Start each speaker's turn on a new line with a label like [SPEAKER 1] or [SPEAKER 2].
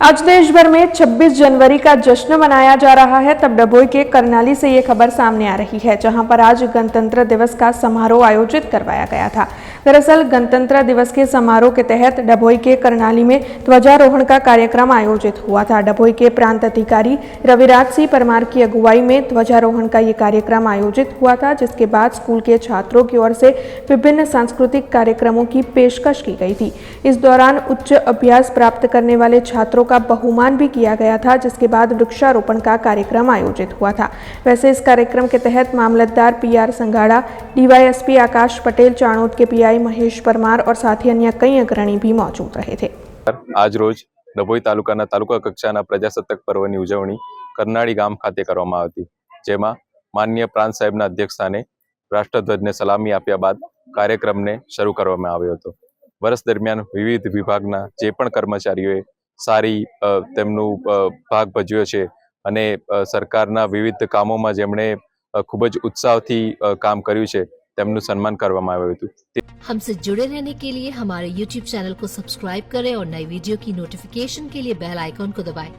[SPEAKER 1] आज देश भर में 26 जनवरी का जश्न मनाया जा रहा है। तब डभोई के करनाली से ये खबर सामने आ रही है, जहां पर आज गणतंत्र दिवस का समारोह आयोजित करवाया गया था। दरअसल गणतंत्र दिवस के समारोह के तहत डभोई के करनाली में ध्वजारोहण का कार्यक्रम आयोजित हुआ था। डभोई के प्रांत अधिकारी रविराज सिंह परमार की अगुवाई में ध्वजारोहण का ये कार्यक्रम आयोजित हुआ था, जिसके बाद स्कूल के छात्रों की ओर से विभिन्न सांस्कृतिक कार्यक्रमों की पेशकश की गई थी। इस दौरान उच्च अभ्यास प्राप्त करने वाले छात्रों का बहुमान भी किया गया था, जिसके बाद वृक्षारोपण का कार्यक्रम आयोजित हुआ था। वैसे इस कार्यक्रम के तहत मामलतदार पीआर संघाड़ा, डीवाईएसपी आकाश पटेल, चाणोद के पीआई महेश परमार और साथ ही अन्य कई अग्रणी भी मौजूद रहे थे।
[SPEAKER 2] आज रोज डभोई तालुकाना तालुका कक्षाना प्रजासत्ताक पर्वनी उजवणी करनाळी गाम खाते करवामां हती, जेमां माननीय प्रांत साहेबना अध्यक्षस्थाने राष्ट्रध्वजने सलामी आप्या बाद कार्यक्रमने शरू करवामां आव्यो हतो। वर्ष दरमियान विविध विभागना जे पण कर्मचारीओए सारी તેમનું ભાગ ભજવ્યો છે અને સરકારના વિવિધ કામોમાં જેમણે ખૂબ જ ઉત્સાહથી કામ કર્યું છે તેમનું સન્માન કરવામાં આવ્યું હતું।
[SPEAKER 3] हमसे जुड़े रहने के लिए हमारे YouTube चैनल को सब्सक्राइब करें और नई वीडियो की नोटिफिकेशन के लिए बेल आइकॉन को दबाएं।